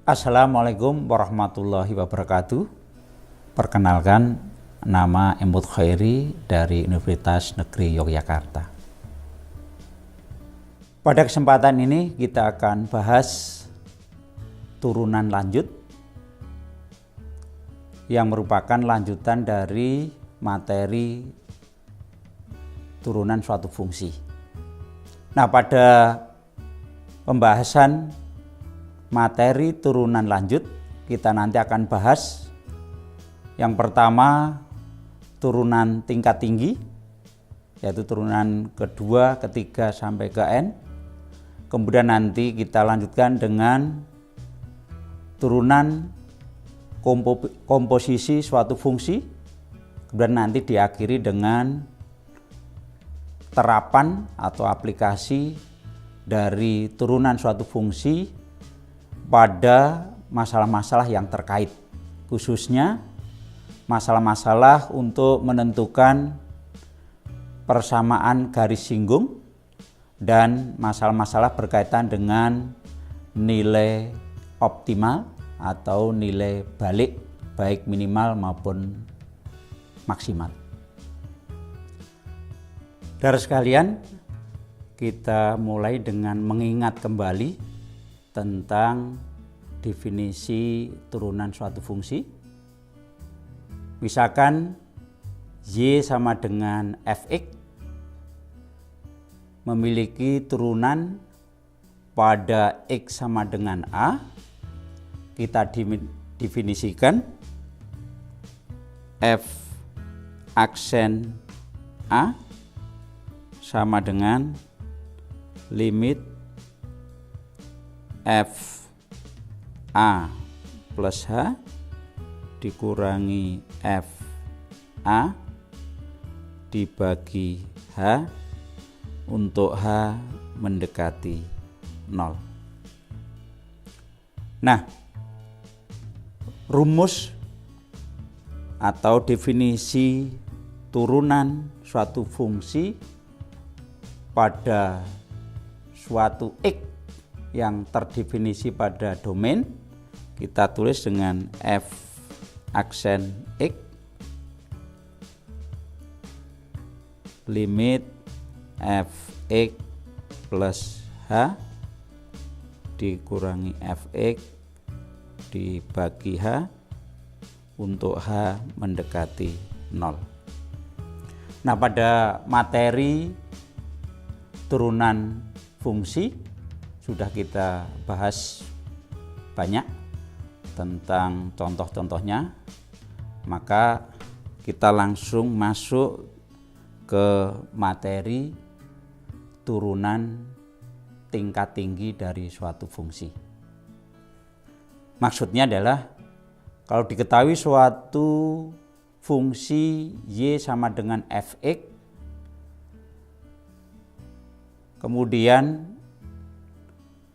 Assalamualaikum warahmatullahi wabarakatuh. Perkenalkan, nama Embut Khairi dari Universitas Negeri Yogyakarta. Pada kesempatan ini kita akan bahas turunan lanjut yang merupakan lanjutan dari materi turunan suatu fungsi. Nah, pada pembahasan materi turunan lanjut, kita nanti akan bahas yang pertama turunan tingkat tinggi, yaitu turunan kedua, ketiga sampai ke N. Kemudian nanti kita lanjutkan dengan turunan komposisi suatu fungsi. Kemudian nanti diakhiri dengan terapan atau aplikasi dari turunan suatu fungsi pada masalah-masalah yang terkait, khususnya masalah-masalah untuk menentukan persamaan garis singgung dan masalah-masalah berkaitan dengan nilai optimal atau nilai balik baik minimal maupun maksimal. Saudara sekalian, kita mulai dengan mengingat kembali tentang definisi turunan suatu fungsi. Misalkan Y sama dengan Fx memiliki turunan pada X sama dengan A. Kita definisikan F aksen A sama dengan limit F A plus H dikurangi F A dibagi H untuk H mendekati 0. Nah, rumus atau definisi turunan suatu fungsi pada suatu X yang terdefinisi pada domain kita tulis dengan F aksen X limit Fx plus H dikurangi Fx dibagi H untuk H mendekati 0. Nah, pada materi turunan fungsi sudah kita bahas banyak tentang contoh-contohnya, maka kita langsung masuk ke materi turunan tingkat tinggi dari suatu fungsi. Maksudnya adalah kalau diketahui suatu fungsi Y sama dengan Fx, kemudian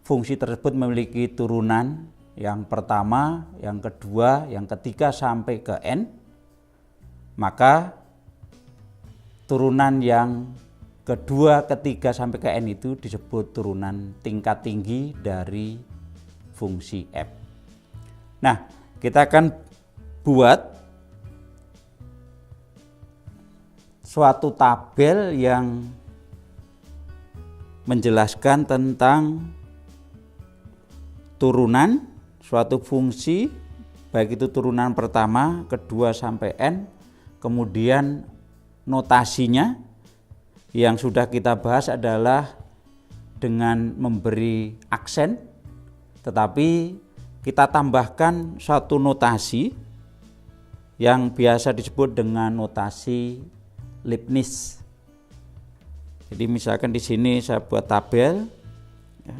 fungsi tersebut memiliki turunan yang pertama, yang kedua, yang ketiga sampai ke N, maka turunan yang kedua, ketiga sampai ke N itu disebut turunan tingkat tinggi dari fungsi F. Nah, kita akan buat suatu tabel yang menjelaskan tentang turunan suatu fungsi, baik itu turunan pertama, kedua sampai N, kemudian notasinya yang sudah kita bahas adalah dengan memberi aksen, tetapi kita tambahkan satu notasi yang biasa disebut dengan notasi Leibniz. Jadi misalkan di sini saya buat tabel, ya.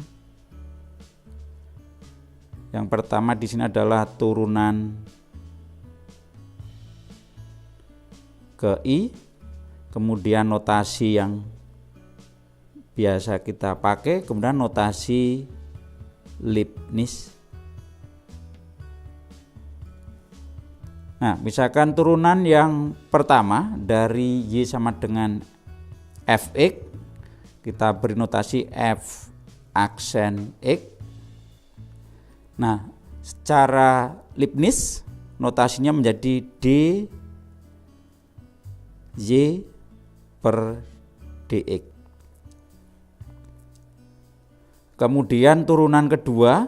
Yang pertama di sini adalah turunan ke I, kemudian notasi yang biasa kita pakai, kemudian notasi Leibniz. Nah, misalkan turunan yang pertama dari Y sama dengan Fx, kita beri notasi F aksen X. Nah, secara Leibniz notasinya menjadi D Y per dx. Kemudian turunan kedua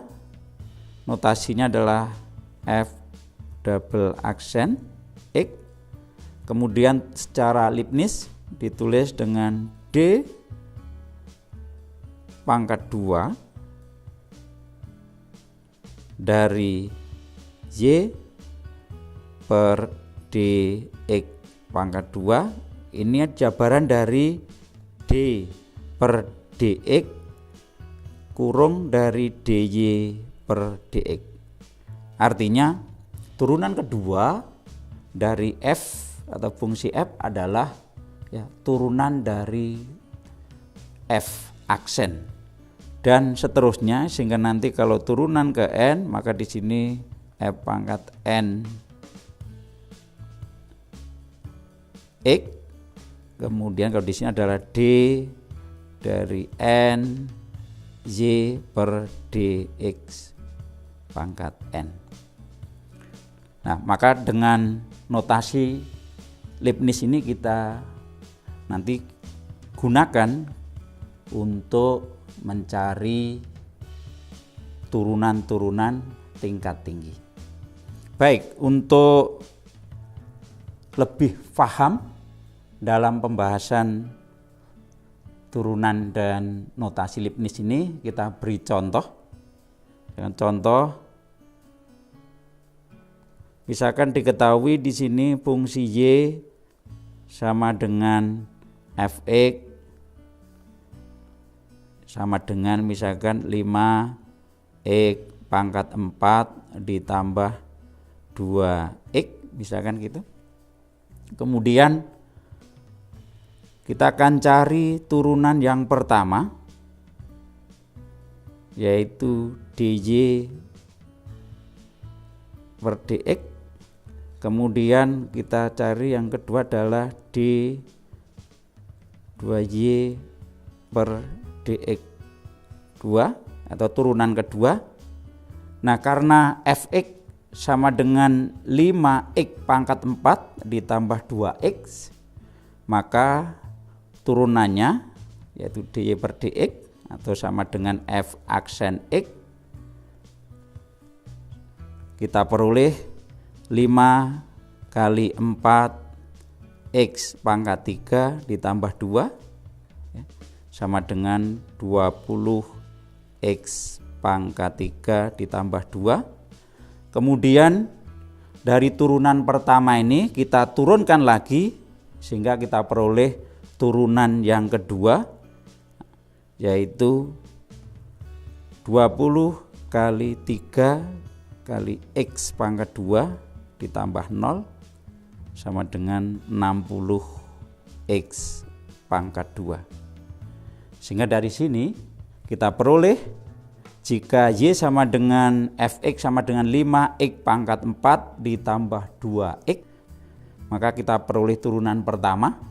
notasinya adalah F double aksen X. Kemudian secara Leibniz ditulis dengan D pangkat 2 dari Y per dx pangkat 2. Ini jabaran dari D per dx kurung dari dy per dx. Artinya turunan kedua dari f atau fungsi f adalah turunan dari f aksen dan seterusnya, sehingga nanti kalau turunan ke n maka di sini f pangkat n x, kemudian kalau di sini adalah d dari n y per dx pangkat n. Nah, maka dengan notasi Leibniz ini kita nanti gunakan untuk mencari turunan-turunan tingkat tinggi. Baik, untuk lebih paham dalam pembahasan turunan dan notasi Leibniz ini, kita beri contoh. Dengan contoh, misalkan diketahui di sini fungsi y sama dengan fx sama dengan misalkan 5x pangkat 4 ditambah 2x, misalkan gitu. Kemudian kita akan cari turunan yang pertama, yaitu dy per dx. Kemudian kita cari yang kedua adalah d 2y per dx 2 atau turunan kedua. Nah, karena fx sama dengan 5x pangkat 4 ditambah 2x, maka turunannya yaitu dy per dx atau sama dengan f aksen x, kita peroleh 5 kali 4 x pangkat 3 ditambah 2 sama dengan 20 x pangkat 3 ditambah 2. Kemudian dari turunan pertama ini kita turunkan lagi sehingga kita peroleh turunan yang kedua, yaitu 20 kali 3 kali x pangkat 2 ditambah 0 sama dengan 60 x pangkat 2. Sehingga dari sini kita peroleh jika y sama dengan fx sama dengan 5x pangkat 4 ditambah 2x, maka kita peroleh turunan pertama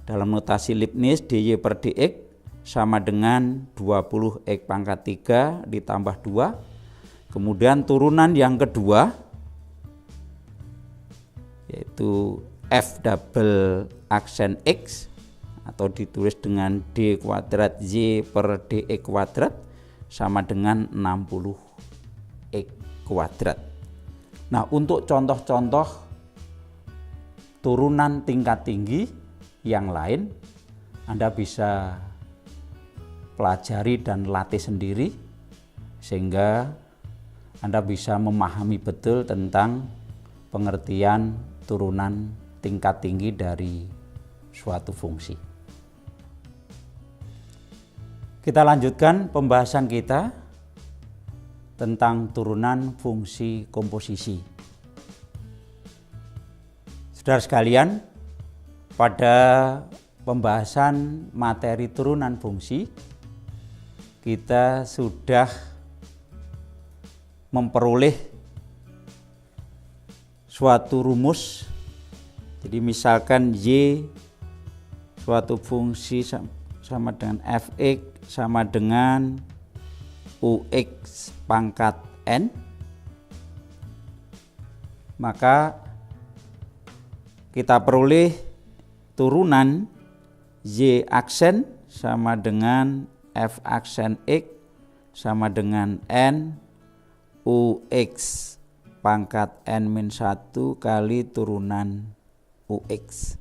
dalam notasi Leibniz dy per dx sama dengan 20x pangkat 3 ditambah 2. Kemudian turunan yang kedua yaitu f double aksen x atau ditulis dengan d kuadrat y per dx kuadrat sama dengan 60 x kuadrat. Nah, untuk contoh-contoh turunan tingkat tinggi yang lain Anda bisa pelajari dan latih sendiri sehingga Anda bisa memahami betul tentang pengertian turunan tingkat tinggi dari suatu fungsi. Kita lanjutkan pembahasan kita tentang turunan fungsi komposisi. Saudara sekalian, pada pembahasan materi turunan fungsi, kita sudah memperoleh suatu rumus. Jadi misalkan y suatu fungsi sama dengan fx sama dengan ux pangkat N, maka kita peroleh turunan Y aksen sama dengan F aksen X sama dengan N UX pangkat N-1 kali turunan UX.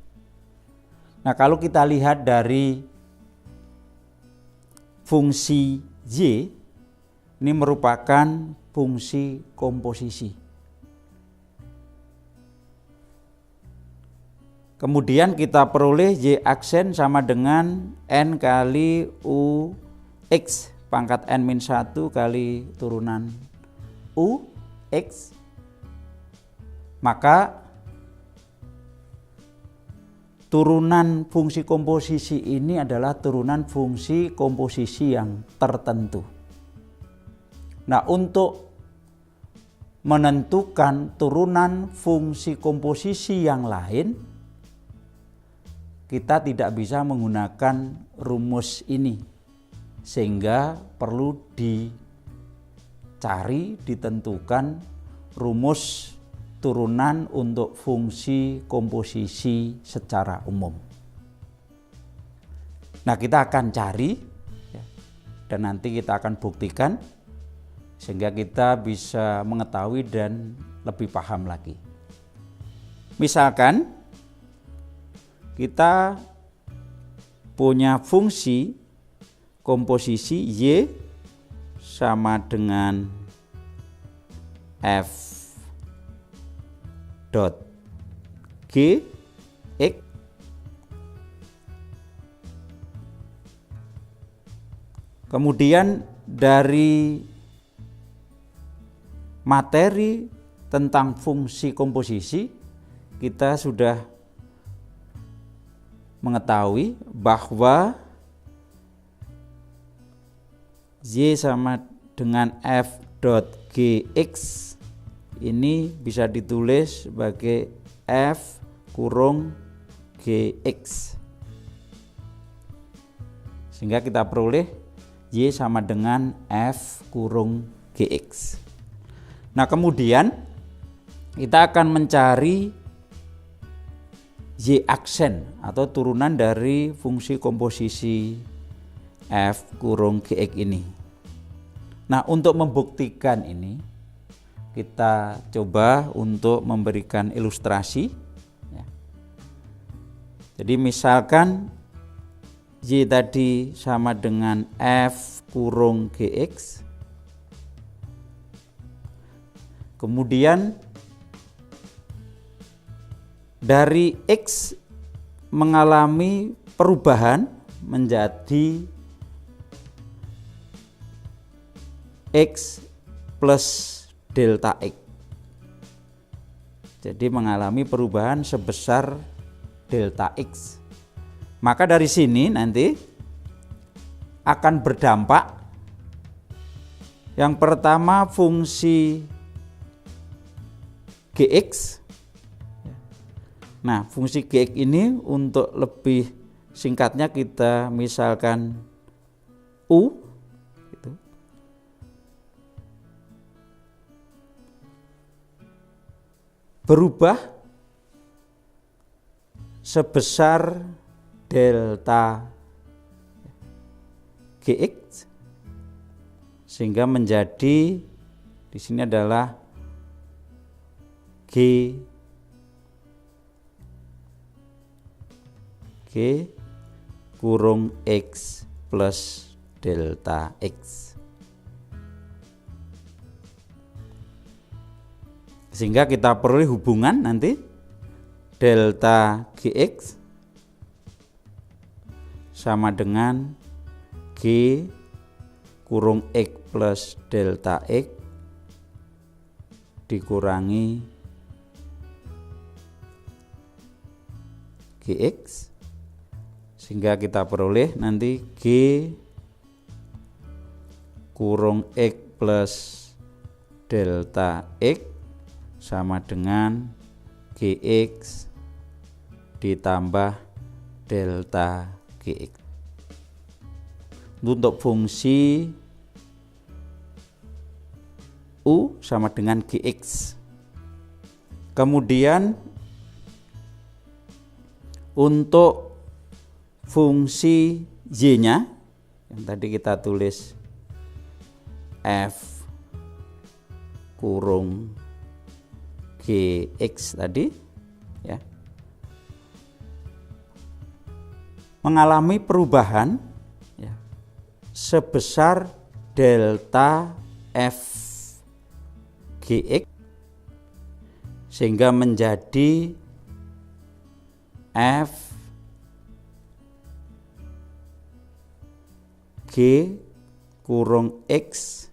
Nah, kalau kita lihat dari fungsi Y, ini merupakan fungsi komposisi. Kemudian kita peroleh Y aksen sama dengan N kali UX pangkat N-1 kali turunan UX. Maka turunan fungsi komposisi ini adalah turunan fungsi komposisi yang tertentu. Nah, untuk menentukan turunan fungsi komposisi yang lain, kita tidak bisa menggunakan rumus ini, sehingga perlu ditentukan rumus turunan untuk fungsi komposisi secara umum. Nah, kita akan cari dan nanti kita akan buktikan sehingga kita bisa mengetahui dan lebih paham lagi. Misalkan kita punya fungsi komposisi Y sama dengan F dot G X. Kemudian dari materi tentang fungsi komposisi kita sudah mengetahui bahwa Y sama dengan F dot Gx ini bisa ditulis sebagai F kurung Gx, sehingga kita peroleh Y sama dengan F kurung Gx. Nah, kemudian kita akan mencari Y aksen atau turunan dari fungsi komposisi F kurung Gx ini. Nah, untuk membuktikan ini kita coba untuk memberikan ilustrasi. Jadi misalkan Y tadi sama dengan F kurung Gx. Kemudian dari X mengalami perubahan menjadi X plus delta X. Jadi mengalami perubahan sebesar delta X. Maka dari sini nanti akan berdampak. Yang pertama fungsi Gx. Nah, fungsi Gx ini untuk lebih singkatnya kita misalkan U gitu. Berubah sebesar delta Gx sehingga menjadi di sini adalah G kurung X plus delta X. Sehingga kita peroleh hubungan nanti delta Gx sama dengan G kurung X plus delta X dikurangi Gx, sehingga kita peroleh nanti G kurung X plus delta X sama dengan Gx ditambah delta Gx. Untuk fungsi U sama dengan Gx. Kemudian untuk fungsi Y-nya yang tadi kita tulis F kurung Gx tadi ya, mengalami perubahan ya, sebesar delta F Gx sehingga menjadi F G kurung X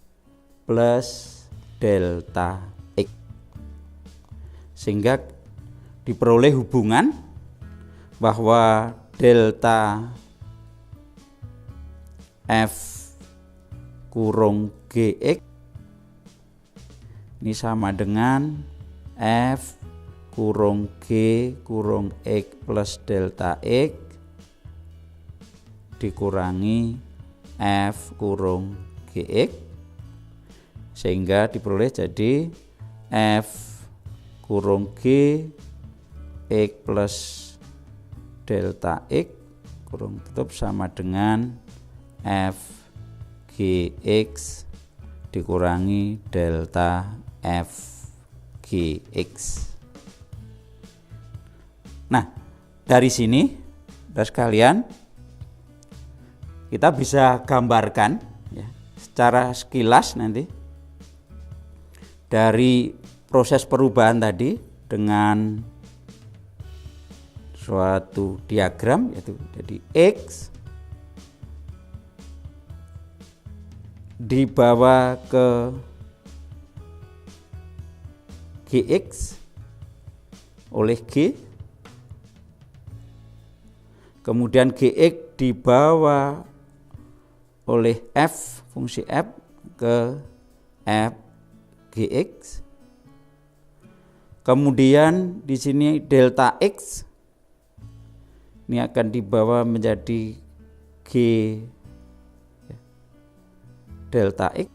plus delta X, sehingga diperoleh hubungan bahwa delta F kurung Gx ini sama dengan F kurung G kurung X plus delta X dikurangi F kurung Gx, sehingga diperoleh jadi F kurung G X plus delta X kurung tutup sama dengan F Gx dikurangi delta F Gx. Nah, dari sini saudara sekalian kita bisa gambarkan ya, secara sekilas nanti dari proses perubahan tadi dengan suatu diagram, yaitu jadi X dibawa ke Gx oleh G, kemudian Gx dibawa oleh F, fungsi F ke F Gx, kemudian di sini delta X ini akan dibawa menjadi G delta X,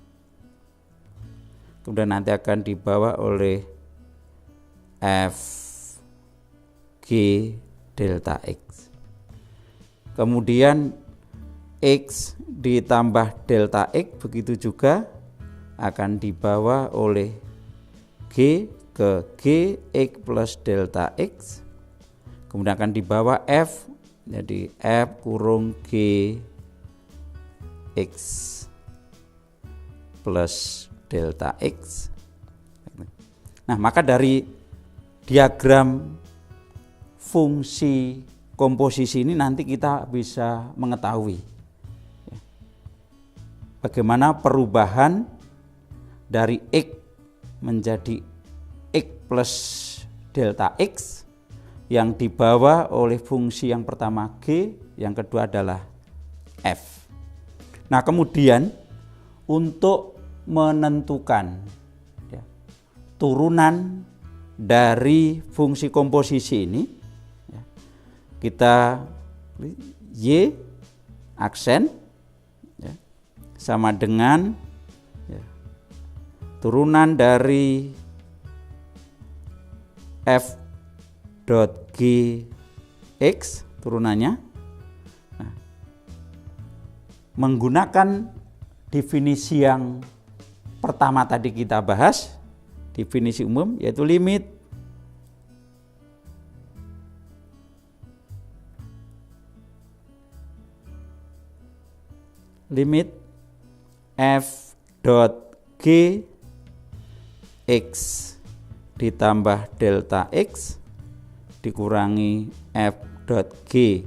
kemudian nanti akan dibawa oleh F G delta X, kemudian X ditambah delta X begitu juga akan dibawa oleh G ke G X plus delta X, kemudian akan dibawa F jadi F kurung G X plus delta X. Nah, maka dari diagram fungsi komposisi ini nanti kita bisa mengetahui bagaimana perubahan dari X menjadi X plus delta X yang dibawa oleh fungsi yang pertama G, yang kedua adalah F. Nah, kemudian untuk menentukan ya, turunan dari fungsi komposisi ini ya, kita Y aksen ya, sama dengan ya, turunan dari F dot Gx turunannya. Nah, menggunakan definisi yang pertama tadi kita bahas, definisi umum, yaitu limit F dot G X ditambah delta X dikurangi F dot G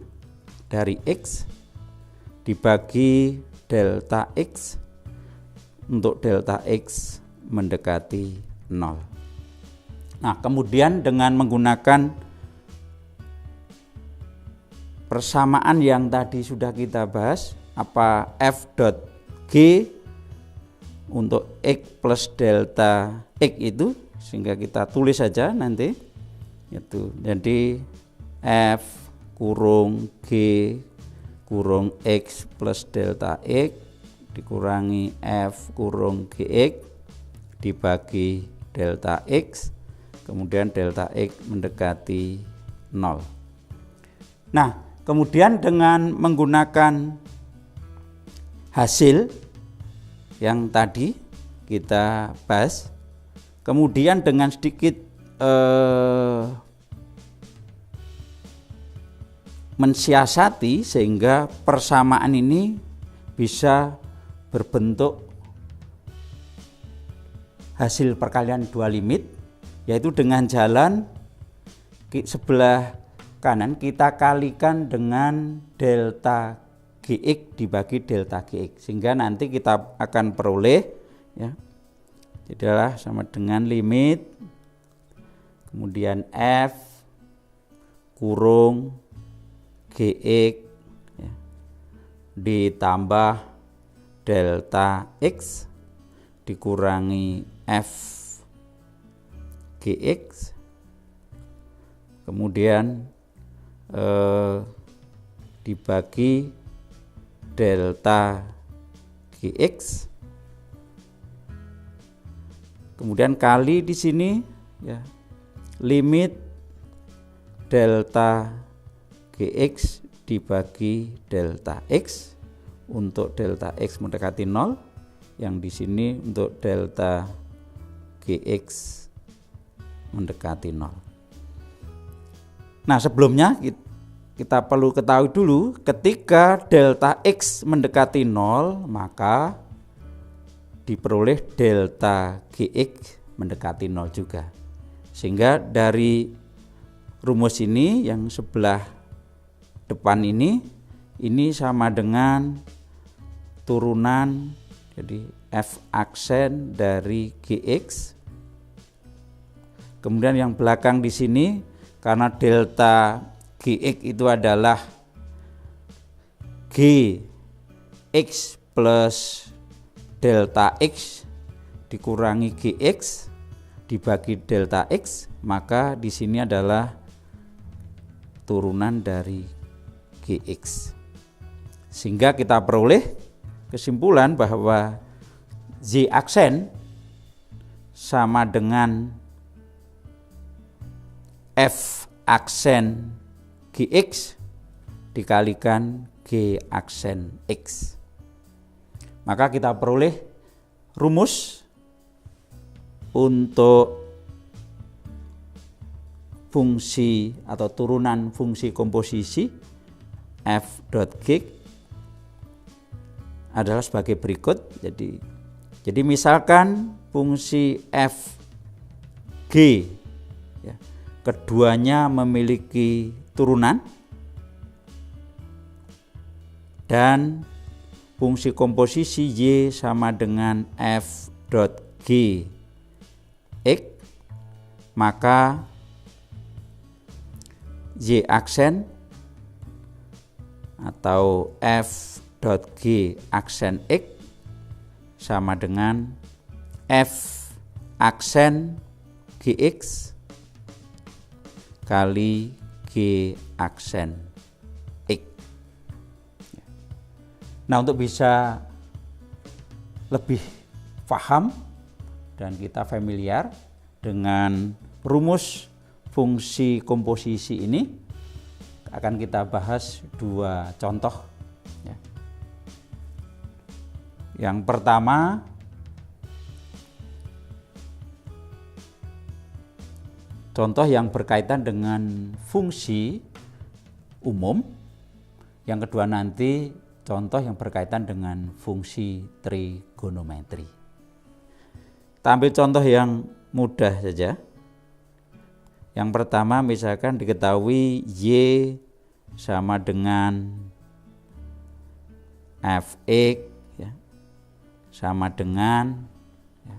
dari X dibagi delta X untuk delta X mendekati 0. Nah, kemudian dengan menggunakan persamaan yang tadi sudah kita bahas, apa F dot G untuk X plus delta X itu, sehingga kita tulis saja nanti itu. Jadi F kurung G kurung X plus delta X dikurangi F kurung Gx dibagi delta X, kemudian delta X mendekati 0. Nah, kemudian dengan menggunakan hasil yang tadi kita bahas, kemudian dengan sedikit mensiasati sehingga persamaan ini bisa berbentuk hasil perkalian dua limit, yaitu dengan jalan sebelah kanan kita kalikan dengan delta Gx dibagi delta Gx, sehingga nanti kita akan peroleh ya, jadilah sama dengan limit kemudian F kurung Gx ya, ditambah delta X dikurangi F Gx, kemudian dibagi delta Gx, kemudian kali di sini ya, limit delta Gx dibagi delta X untuk delta X mendekati 0, yang di sini untuk delta Gx mendekati 0. Nah, sebelumnya kita perlu ketahui dulu, ketika delta X mendekati 0 maka diperoleh delta Gx mendekati 0 juga. Sehingga dari rumus ini yang sebelah depan ini sama dengan turunan, jadi F aksen dari Gx. Kemudian yang belakang di sini karena delta Gx itu adalah Gx plus delta X dikurangi Gx dibagi delta X, maka di sini adalah turunan dari Gx. Sehingga kita peroleh kesimpulan bahwa Z aksen sama dengan F aksen Gx dikalikan G aksen X. Maka kita peroleh rumus untuk fungsi atau turunan fungsi komposisi f dot G adalah sebagai berikut. Jadi misalkan fungsi f G ya, keduanya memiliki turunan dan fungsi komposisi Y sama dengan f dot G X, maka Y aksen atau f dot G aksen X sama dengan f aksen Gx kali G aksen X. Nah, untuk bisa lebih paham dan kita familiar dengan rumus fungsi komposisi ini, akan kita bahas dua contoh. Yang pertama, contoh yang berkaitan dengan fungsi umum. Yang kedua nanti contoh yang berkaitan dengan fungsi trigonometri. Kita ambil contoh yang mudah saja. Yang pertama misalkan diketahui Y sama dengan Fx ya, sama dengan ya,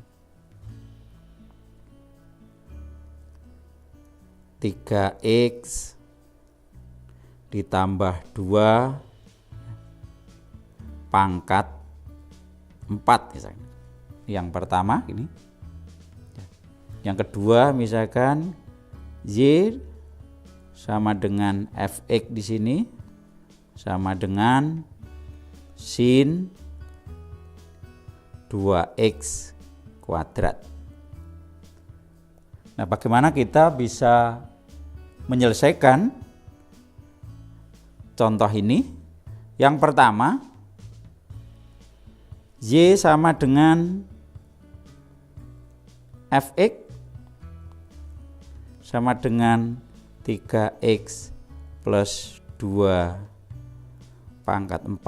3x ditambah 2 pangkat 4 misalkan. Yang pertama ini. Yang kedua misalkan Y sama dengan Fx di sini sama dengan sin 2x kuadrat. Nah, bagaimana kita bisa menyelesaikan contoh ini? Yang pertama, Y sama dengan Fx sama dengan 3x plus 2 pangkat 4.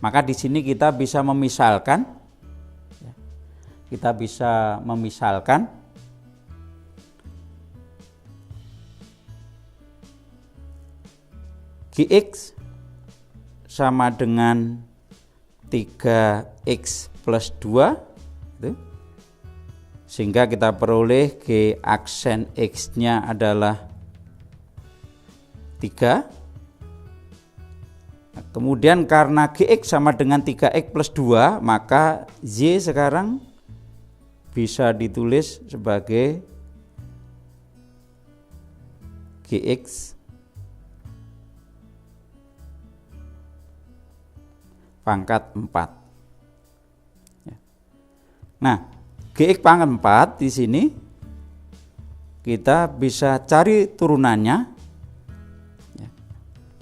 Maka di sini kita bisa memisalkan, Gx sama dengan 3x plus 2 itu. Sehingga kita peroleh G aksen X-nya adalah 3. Nah, kemudian karena Gx sama dengan 3x plus 2, maka Y sekarang bisa ditulis sebagai Gx pangkat 4. Nah, Gx pangkat 4 di sini kita bisa cari turunannya,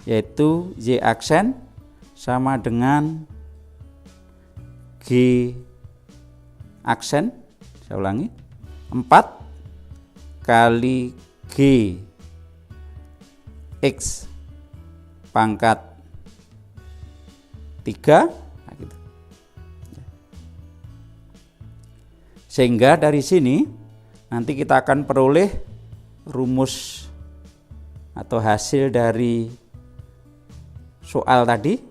yaitu Y aksen sama dengan G aksen, saya ulangi, 4 kali G X pangkat 3. Nah, gitu. Sehingga dari sini nanti kita akan peroleh rumus atau hasil dari soal tadi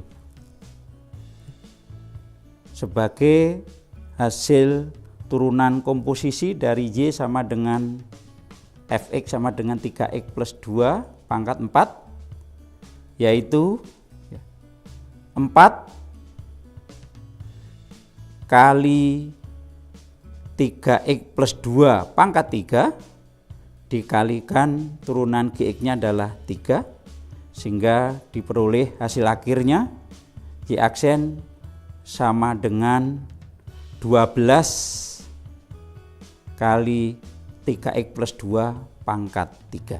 sebagai hasil turunan komposisi dari Y sama dengan Fx sama dengan 3x plus 2 pangkat 4, yaitu 4 kali 3x plus 2 pangkat 3 dikalikan turunan Gx-nya adalah 3, sehingga diperoleh hasil akhirnya Y aksen sama dengan 12 kali 3x plus 2 pangkat 3.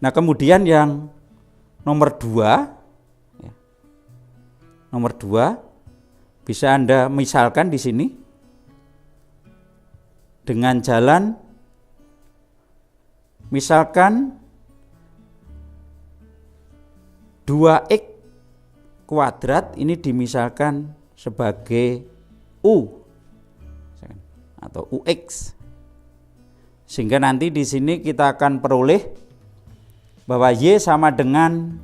Nah, kemudian yang nomor 2, bisa Anda misalkan di sini dengan jalan, misalkan 2x kuadrat ini dimisalkan sebagai U atau UX, sehingga nanti di sini kita akan peroleh bahwa Y sama dengan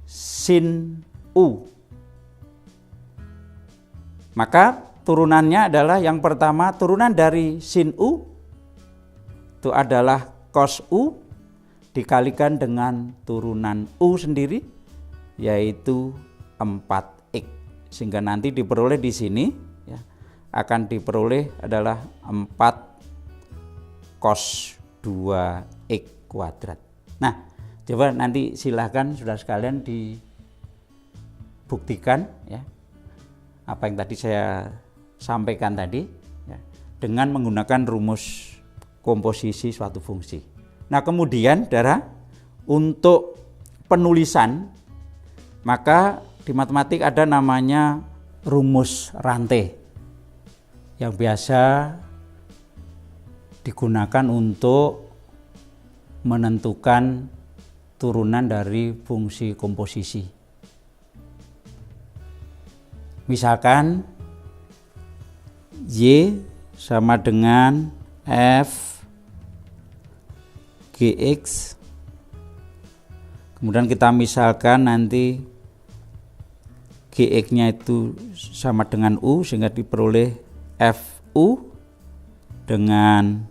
sin U. Maka turunannya adalah yang pertama, turunan dari sin U itu adalah cos U dikalikan dengan turunan U sendiri, yaitu 4x, sehingga nanti diperoleh di sini akan diperoleh adalah 4 cos 2x kuadrat. Nah, coba nanti silahkan saudara sekalian dibuktikan ya apa yang tadi saya sampaikan tadi ya, dengan menggunakan rumus komposisi suatu fungsi. Nah, kemudian saudara, untuk penulisan maka di matematik ada namanya rumus rantai yang biasa digunakan untuk menentukan turunan dari fungsi komposisi. Misalkan Y sama dengan F Gx, kemudian kita misalkan nanti Gx-nya itu sama dengan U, sehingga diperoleh Fu dengan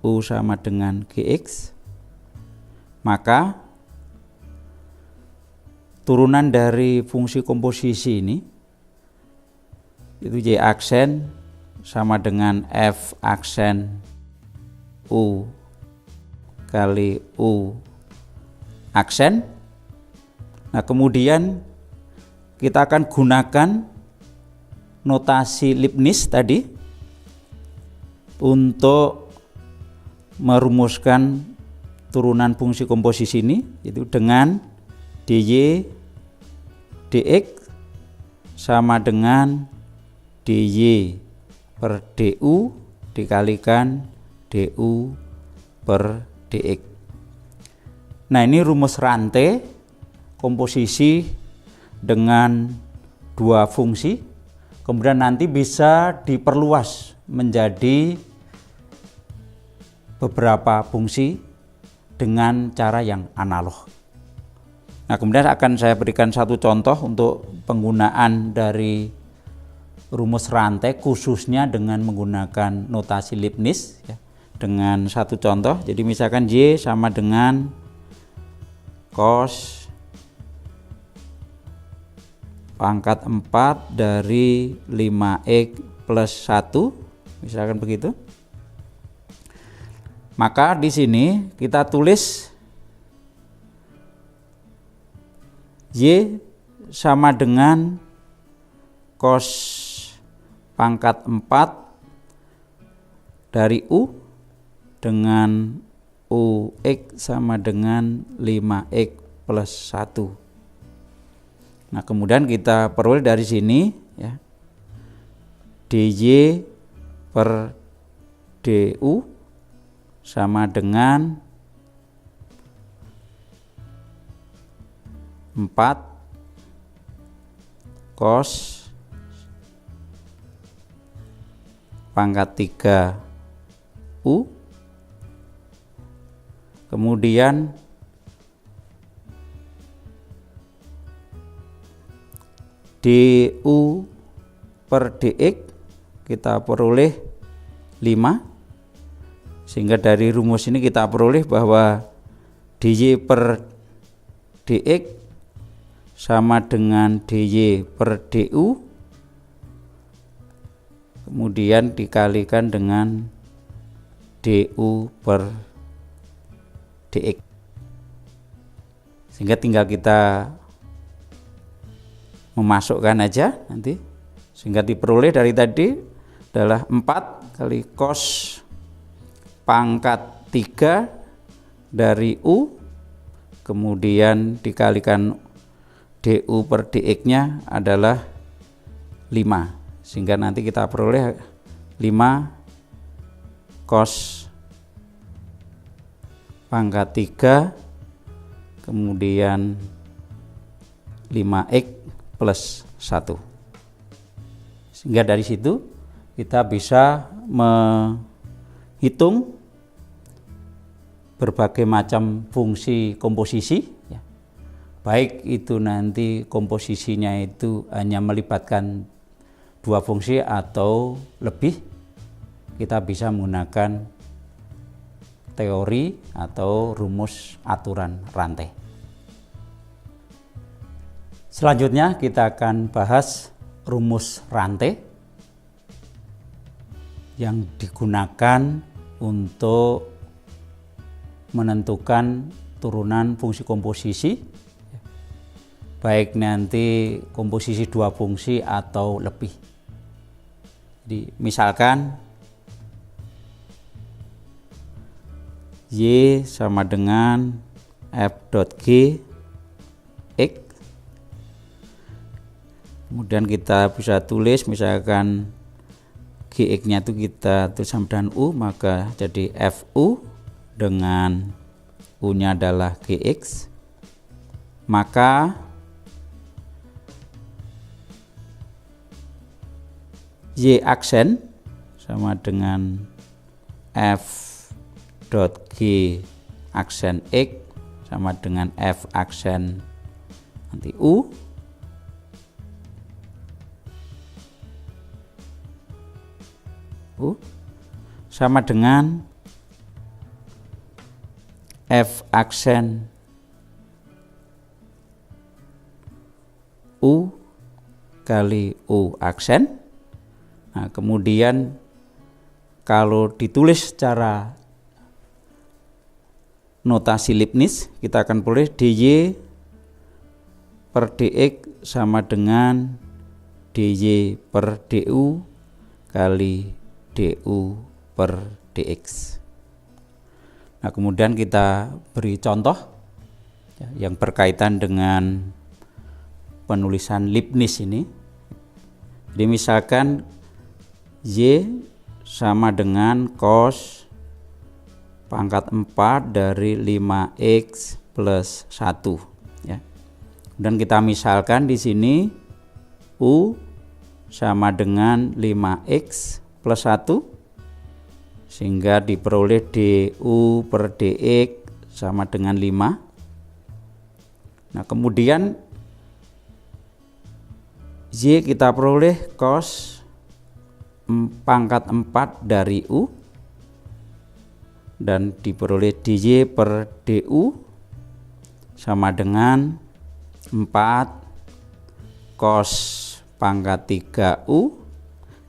U sama dengan Gx. Maka turunan dari fungsi komposisi ini itu Y aksen sama dengan F aksen U kali U aksen. Nah, kemudian kita akan gunakan notasi Leibniz tadi untuk merumuskan turunan fungsi komposisi ini, itu dengan dy dx sama dengan dy per du dikalikan du per dx. Nah, ini rumus rantai komposisi dengan dua fungsi, kemudian nanti bisa diperluas menjadi beberapa fungsi dengan cara yang analog. Nah, kemudian akan saya berikan satu contoh untuk penggunaan dari rumus rantai khususnya dengan menggunakan notasi Leibniz ya, dengan satu contoh. Jadi misalkan Y sama dengan cos pangkat 4 dari 5x plus 1, misalkan begitu. Maka di sini kita tulis Y sama dengan cos pangkat 4 dari U dengan UX sama dengan 5x plus 1. Nah, kemudian kita peroleh dari sini ya, dy per du sama dengan 4 cos pangkat 3 U, kemudian du per dx kita peroleh 5, sehingga dari rumus ini kita peroleh bahwa dy per dx sama dengan dy per du kemudian dikalikan dengan du per dx, sehingga tinggal kita memasukkan aja nanti, sehingga diperoleh dari tadi adalah 4 kali cos pangkat 3 dari U kemudian dikalikan du per dx nya adalah 5, sehingga nanti kita peroleh 5 cos pangkat 3 kemudian 5x plus 1, sehingga dari situ kita bisa menghitung berbagai macam fungsi komposisi ya. Baik itu nanti komposisinya itu hanya melibatkan dua fungsi atau lebih, kita bisa menggunakan teori atau rumus aturan rantai. Selanjutnya kita akan bahas rumus rantai yang digunakan untuk menentukan turunan fungsi komposisi, baik nanti komposisi dua fungsi atau lebih. Jadi misalkan Y sama dengan f dot g x, kemudian kita bisa tulis misalkan gx nya itu kita tulis sama dengan u, maka jadi fu dengan u nya adalah gx, maka y aksen sama dengan f dot g aksen x sama dengan f aksen nanti u sama dengan f aksen u kali u aksen. Nah, kemudian kalau ditulis secara notasi Leibniz, kita akan boleh dy per dx sama dengan dy per du kali du per dx. Nah, kemudian kita beri contoh yang berkaitan dengan penulisan Leibniz ini. Jadi misalkan y sama dengan cos pangkat 4 dari 5x plus 1 ya. Dan kita misalkan di sini u sama dengan 5x plus 1 sehingga diperoleh du per dx sama dengan 5. Nah, kemudian y kita peroleh cos pangkat 4 dari u dan diperoleh dy per du sama dengan 4 cos pangkat 3u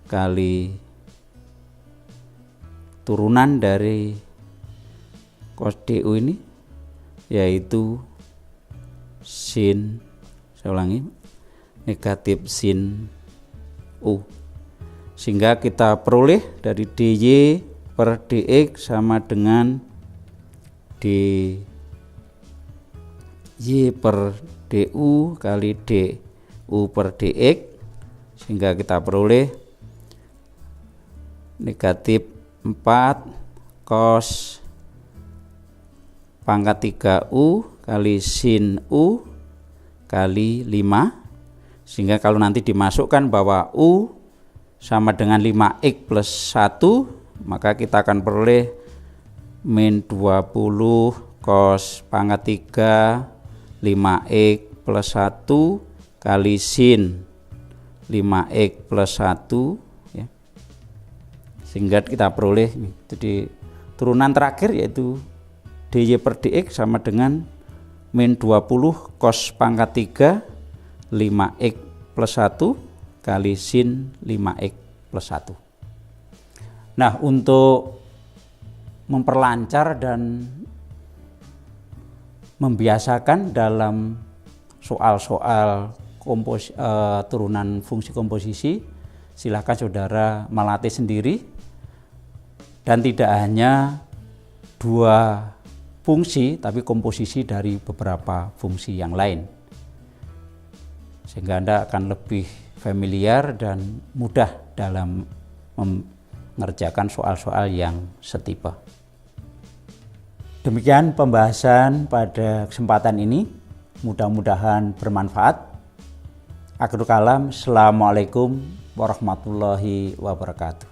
kali turunan dari cos du ini yaitu sin, saya ulangi, negatif sin u, sehingga kita peroleh dari dy per dx sama dengan dy per du kali du per dx, sehingga kita peroleh negatif 4 cos pangkat 3u kali sin u kali 5, sehingga kalau nanti dimasukkan bahwa u sama dengan 5x plus 1, maka kita akan peroleh min 20 cos pangkat 3 5x plus 1 kali sin 5x plus 1 ya. Sehingga kita peroleh jadi turunan terakhir yaitu dy per dx sama dengan min 20 cos pangkat 3 5x plus 1 kali sin 5x plus 1. Nah, untuk memperlancar dan membiasakan dalam soal-soal turunan fungsi komposisi, silakan saudara melatih sendiri, dan tidak hanya 2 fungsi tapi komposisi dari beberapa fungsi yang lain, sehingga Anda akan lebih familiar dan mudah dalam mengerjakan soal-soal yang setipe. Demikian pembahasan pada kesempatan ini, mudah-mudahan bermanfaat. Akhirul kalam, assalamualaikum warahmatullahi wabarakatuh.